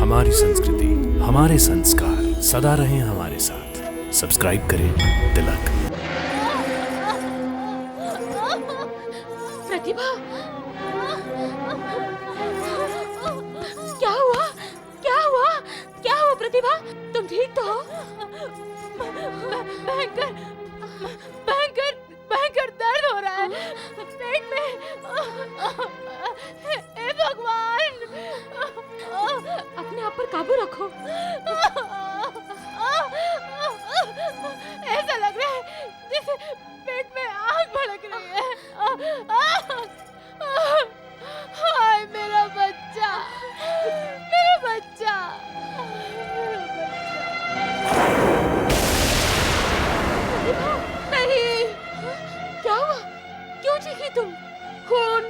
हमारी संस्कृति, हमारे संस्कार सदा रहें हमारे साथ। सब्सक्राइब करें तिलक। प्रतिभा, क्या हुआ? क्या हुआ? क्या हुआ प्रतिभा? तुम ठीक तो हो? भयंकर भयंकर भयंकर दर्द हो रहा है पेट में। हे भगवान, अपने आप पर काबू रखो। ऐसा लग रहा है जैसे पेट में आग भड़क रही है। हाय मेरा बच्चा, मेरा बच्चा। नहीं, क्या हुआ? क्यों चीखी तुम? खून,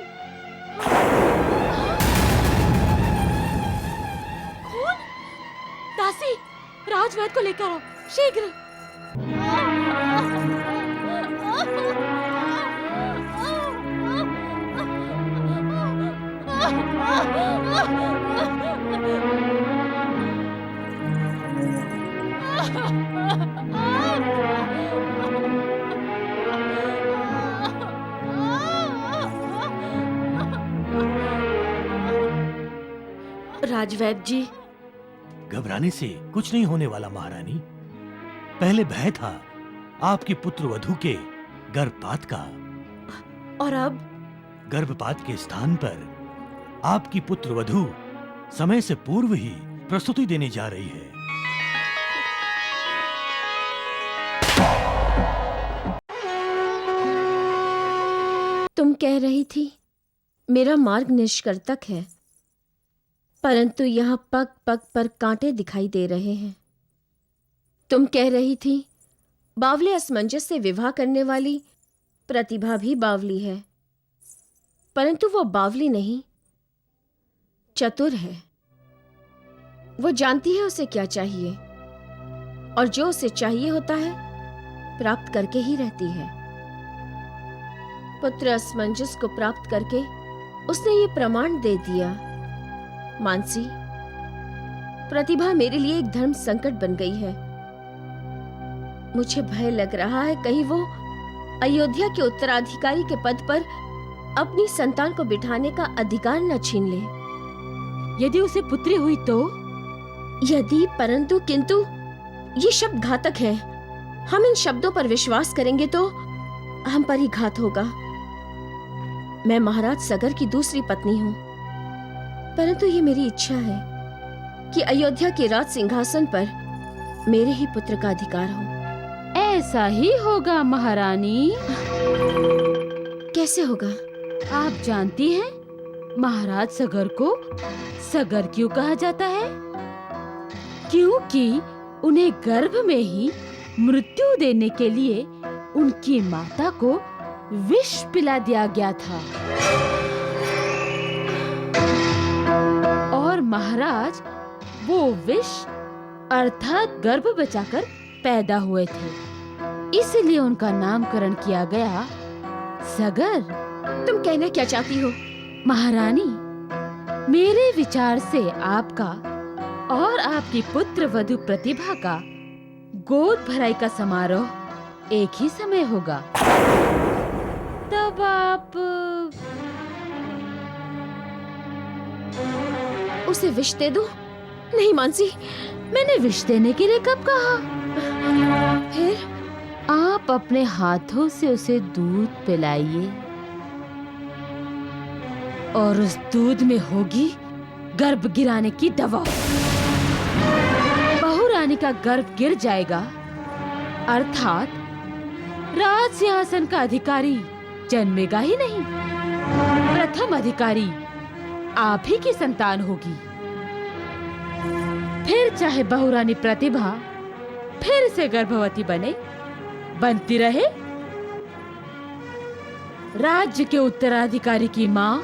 खून। दासी, राजवैद्य को लेकर आओ शीघ्र। राजवैद्य जी, घबराने से कुछ नहीं होने वाला महारानी। पहले भय था आपकी पुत्र वधू के गर्भपात का, और अब? गर्भपात के स्थान पर आपकी पुत्र वधू समय से पूर्व ही प्रस्तुति देने जा रही है। तुम कह रही थी मेरा मार्ग निष्कर्तक है, परंतु यहाँ पग पग पर कांटे दिखाई दे रहे हैं। तुम कह रही थी बावले असमंजस से विवाह करने वाली प्रतिभा भी बावली है, परंतु वो बावली नहीं, चतुर है। वो जानती है उसे क्या चाहिए, और जो उसे चाहिए होता है प्राप्त करके ही रहती है। पुत्र असमंजस को प्राप्त करके उसने ये प्रमाण दे दिया। मानसी, प्रतिभा मेरे लिए एक धर्म संकट बन गई है। मुझे भय लग रहा है कहीं वो अयोध्या के उत्तराधिकारी के पद पर अपनी संतान को बिठाने का अधिकार न छीन ले। यदि उसे पुत्री हुई तो? यदि, परंतु, किंतु ये शब्द घातक है। हम इन शब्दों पर विश्वास करेंगे तो हम पर ही घात होगा। मैं महाराज सगर की दूसरी पत्नी हूँ, परंतु ये मेरी इच्छा है कि अयोध्या के राज सिंहासन पर मेरे ही पुत्र का अधिकार हो। ऐसा ही होगा महारानी। कैसे होगा? आप जानती हैं महाराज सगर को सगर क्यों कहा जाता है? क्योंकि उन्हें गर्भ में ही मृत्यु देने के लिए उनकी माता को विष पिला दिया गया था, और महाराज वो विष अर्थात गर्भ बचाकर पैदा हुए थे, इसलिए उनका नामकरण किया गया सगर। तुम कहना क्या चाहती हो? महारानी, मेरे विचार से आपका और आपकी पुत्र वधू प्रतिभा का गोद भराई का समारोह एक ही समय होगा। तब आप उसे विष दे दो। नहीं मानसी, मैंने विष देने के लिए कब कहा? फिर आप अपने हाथों से उसे दूध पिलाइए, और उस दूध में होगी गर्भ गिराने की दवा। बहुरानी का गर्भ गिर जाएगा, अर्थात राज सिंहासन का अधिकारी जन्मेगा ही नहीं। प्रथम अधिकारी आप ही की संतान होगी। फिर चाहे बहुरानी प्रतिभा फिर से गर्भवती बनती रहे, राज्य के उत्तराधिकारी की मां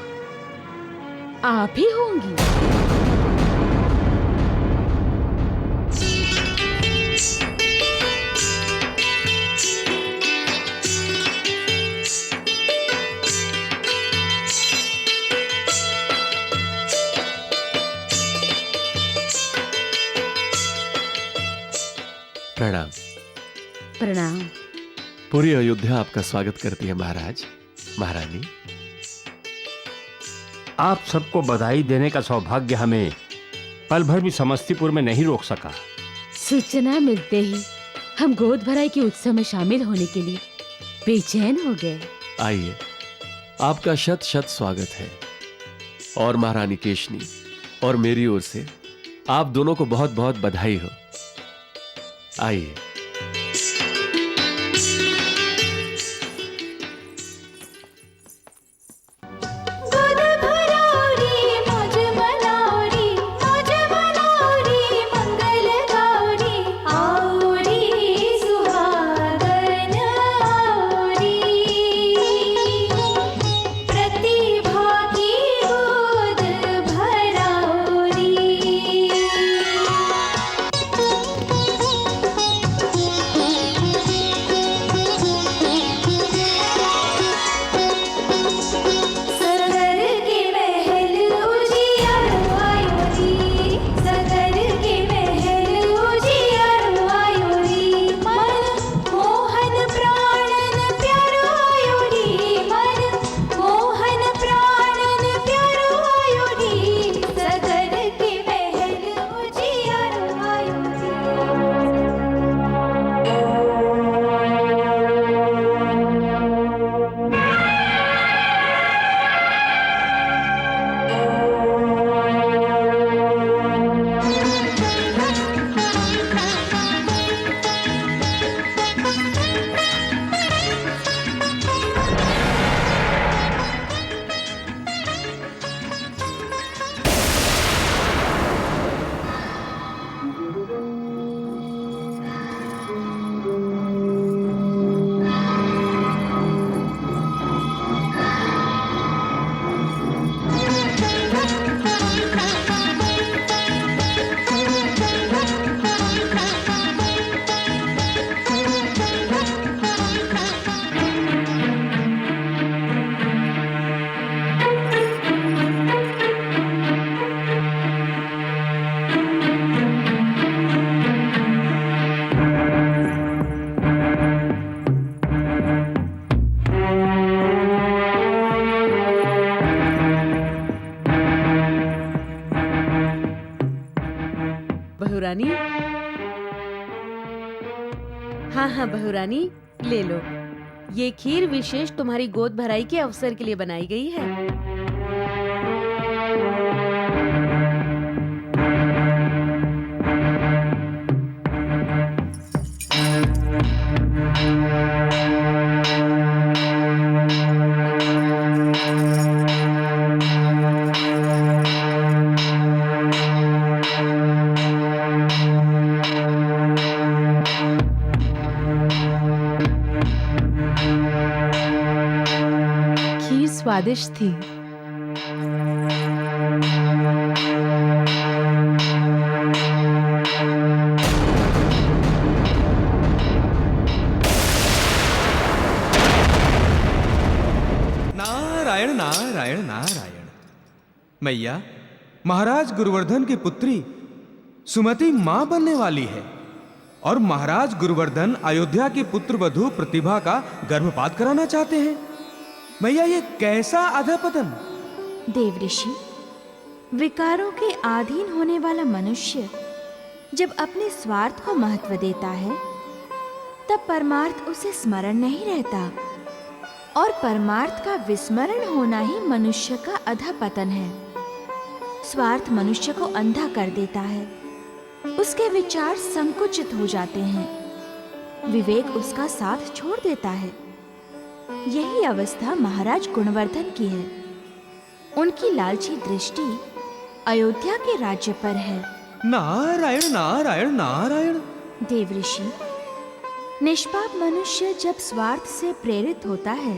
आप ही होंगी। प्रणाम। प्रणाम। पूरी अयोध्या आपका स्वागत करती है महाराज, महारानी। आप सबको बधाई देने का सौभाग्य हमें पल भर भी समस्तीपुर में नहीं रोक सका। सूचना मिलते ही हम गोद भराई के उत्सव में शामिल होने के लिए बेचैन हो गए। आइए, आपका शत शत स्वागत है। और महारानी केशनी और मेरी ओर से आप दोनों को बहुत बहुत बधाई हो। आइए। बहुरानी, हाँ बहुरानी, ले लो। ये खीर विशेष तुम्हारी गोद भराई के अवसर के लिए बनाई गई है। स्वादिष्ट थी। नारायण नारायण नारायण। मैया, महाराज गुरुवर्धन की पुत्री सुमति मां बनने वाली है और महाराज गुरुवर्धन अयोध्या की पुत्र वधू प्रतिभा का गर्भपात कराना चाहते हैं। मैया, ये कैसा अधपतन! देवऋषि, विकारों के अधीन होने वाला मनुष्य जब अपने स्वार्थ को महत्व देता है तब परमार्थ उसे स्मरण नहीं रहता और परमार्थ का विस्मरण होना ही मनुष्य का अधपतन है। स्वार्थ मनुष्य को अंधा कर देता है, उसके विचार संकुचित हो जाते हैं, विवेक उसका साथ छोड़ देता है। यही अवस्था महाराज गुणवर्धन की है। उनकी लालची दृष्टि अयोध्या के राज्य पर है। नारायण नारायण नारायण। देवऋषि, निष्पाप मनुष्य जब स्वार्थ से प्रेरित होता है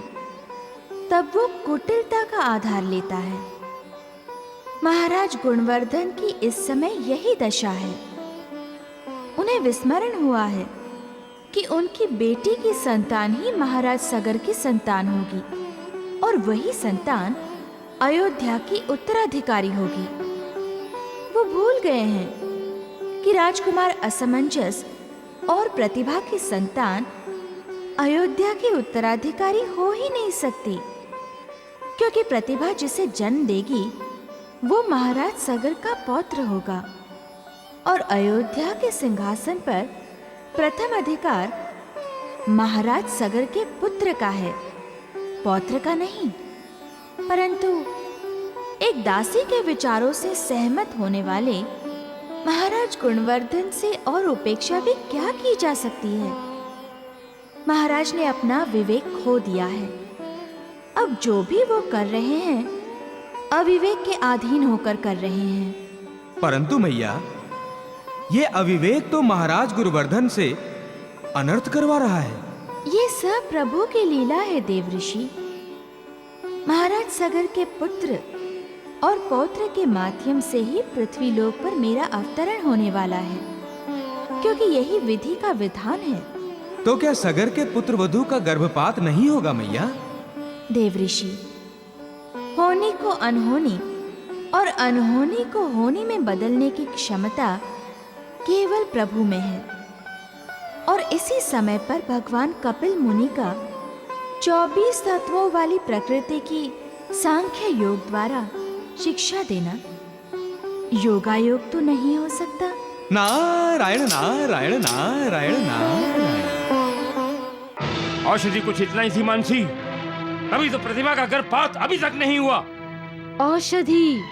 तब वो कुटिलता का आधार लेता है। महाराज गुणवर्धन की इस समय यही दशा है। उन्हें विस्मरण हुआ है कि उनकी बेटी की संतान ही महाराज सगर की संतान होगी और वही संतान अयोध्या की उत्तराधिकारी होगी। वो भूल गए हैं कि राजकुमार असमंजस और प्रतिभा की संतान अयोध्या की उत्तराधिकारी हो ही नहीं सकती, क्योंकि प्रतिभा जिसे जन्म देगी वो महाराज सगर का पौत्र होगा और अयोध्या के सिंहासन पर प्रथम अधिकार महाराज सगर के पुत्र का है, पौत्र का नहीं। परंतु एक दासी के विचारों से सहमत होने वाले महाराज गुणवर्धन से और उपेक्षा भी क्या की जा सकती है। महाराज ने अपना विवेक खो दिया है। अब जो भी वो कर रहे हैं अविवेक के अधीन होकर कर रहे हैं। परंतु मैया, ये अविवेक तो महाराज गुरुवर्धन से अनर्थ करवा रहा है। ये सब प्रभु की लीला है देवऋषि। महाराज सगर के पुत्र और पौत्र के माध्यम से ही पृथ्वी लोक पर मेरा अवतरण होने वाला है, क्योंकि यही विधि का विधान है। तो क्या सगर के पुत्र वधू का गर्भपात नहीं होगा मैया? देवऋषि, होनी को अनहोनी और अनहोनी को होनी में बदलने की क्षमता केवल प्रभु में है। और इसी समय पर भगवान कपिल मुनि का 24 तत्वों वाली प्रकृति की सांख्य योग द्वारा शिक्षा देना योगा योग तो नहीं हो सकता। नारायण नारायण नारायण नारायण। औषधि कुछ इतना ही थी मानसी, तभी तो प्रतिभा का गर्भपात अभी तक नहीं हुआ। औषधि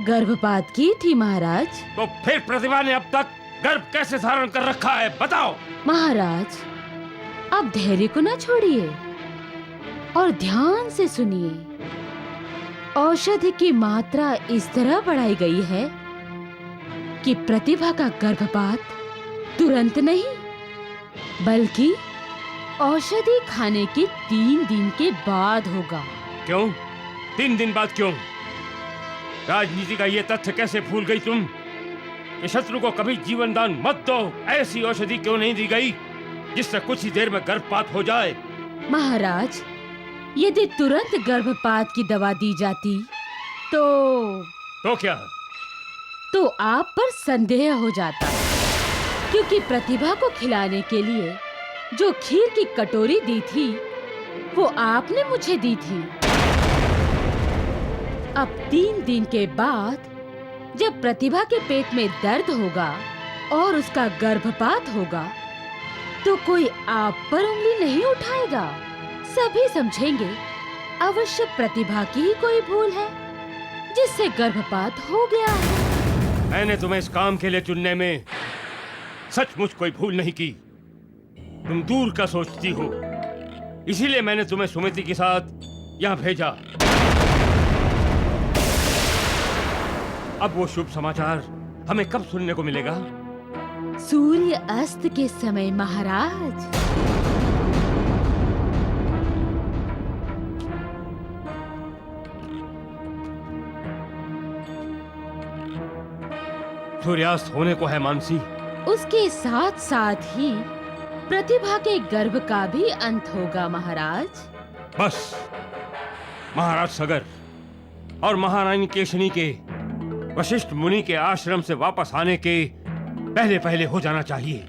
गर्भपात की थी महाराज। तो फिर प्रतिभा ने अब तक गर्भ कैसे धारण कर रखा है, बताओ। महाराज, अब धैर्य को न छोड़िए और ध्यान से सुनिए। औषधि की मात्रा इस तरह बढ़ाई गई है कि प्रतिभा का गर्भपात तुरंत नहीं, बल्कि औषधि खाने के 3 दिन के बाद होगा। क्यों 3 दिन बाद क्यों? राजनीति का ये तथ्य कैसे भूल गई तुम कि शत्रु को कभी जीवन दान मत दो? ऐसी औषधि क्यों नहीं दी गई जिससे कुछ ही देर में गर्भपात हो जाए? महाराज, यदि तुरंत गर्भपात की दवा दी जाती तो क्या? तो आप पर संदेह हो जाता, क्योंकि प्रतिभा को खिलाने के लिए जो खीर की कटोरी दी थी वो आपने मुझे दी थी। अब 3 दिन के बाद जब प्रतिभा के पेट में दर्द होगा और उसका गर्भपात होगा तो कोई आप पर उंगली नहीं उठाएगा। सभी समझेंगे अवश्य प्रतिभा की ही कोई भूल है जिससे गर्भपात हो गया है। मैंने तुम्हें इस काम के लिए चुनने में सचमुच कोई भूल नहीं की। तुम दूर का सोचती हो, इसीलिए मैंने तुम्हें सुमति के साथ यहाँ भेजा। अब वो शुभ समाचार हमें कब सुनने को मिलेगा? सूर्य अस्त के समय महाराज। सूर्यास्त होने को है मानसी। उसके साथ साथ ही प्रतिभा के गर्भ का भी अंत होगा महाराज। बस महाराज सगर और महारानी केशनी के वशिष्ठ मुनि के आश्रम से वापस आने के पहले पहले हो जाना चाहिए।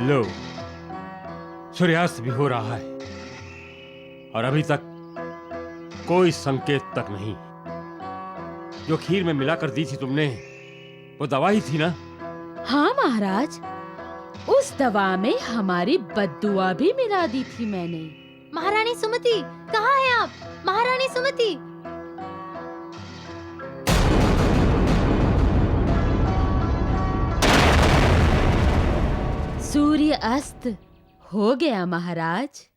लो, सूर्यास्त भी हो रहा है और अभी तक कोई संकेत तक नहीं। जो खीर में मिलाकर दी थी तुमने, वो दवाई थी ना? हाँ महाराज, उस दवा में हमारी बद्दुआ भी मिला दी थी मैंने। महारानी सुमति, कहाँ हैं आप? महारानी सुमति। सूर्य अस्त हो गया महाराज।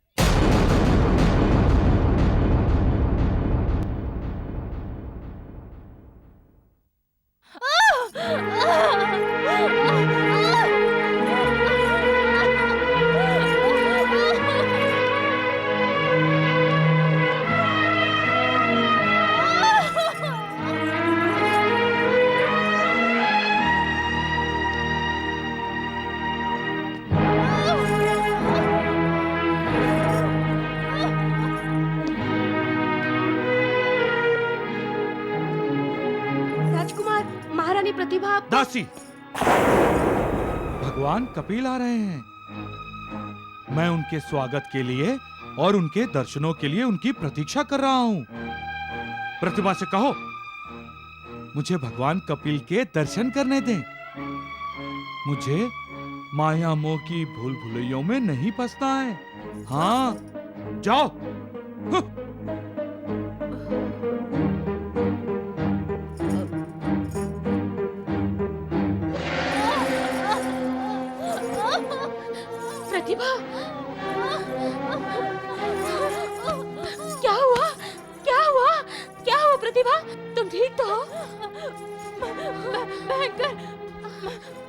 आप दासी, भगवान कपिल आ रहे हैं। मैं उनके स्वागत के लिए और उनके दर्शनों के लिए उनकी प्रतीक्षा कर रहा हूं। प्रतिभा से कहो मुझे भगवान कपिल के दर्शन करने दें। मुझे माया मोह की भूल भुलैयों में नहीं फंसना है। हाँ, जाओ। प्रतिभा, क्या हुआ? क्या हुआ? क्या हुआ प्रतिभा? तुम ठीक तो हो? भयंकर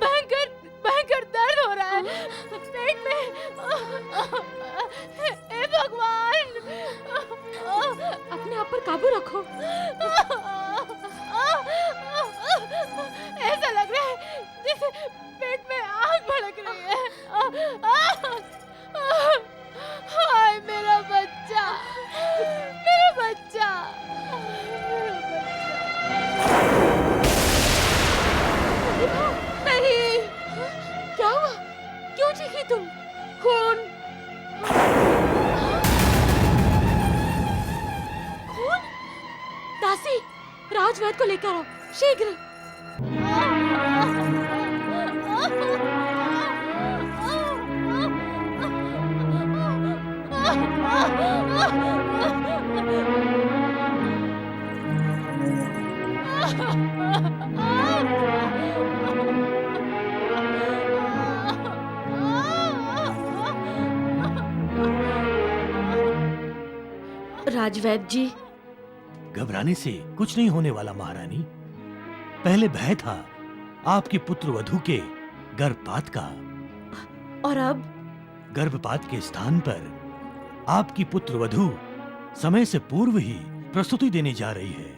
भयंकर भयंकर दर्द हो रहा है पेट में। हे भगवान, अपने आप पर काबू रखो। ऐसा लग रहा है जैसे पेट में आग भड़क रही है। हाय मेरा बच्चा, मेरा बच्चा। नहीं, क्या हुआ? क्यों चीखी तुम? खून, खून? दासी, राजवैद्य को लेकर आओ शीघ्र। राजवैद्य जी, घबराने से कुछ नहीं होने वाला महारानी। पहले भय था आपकी पुत्र वधू के गर्भपात का, और अब गर्भपात के स्थान पर आपकी पुत्र वधू समय से पूर्व ही प्रस्तुति देने जा रही है।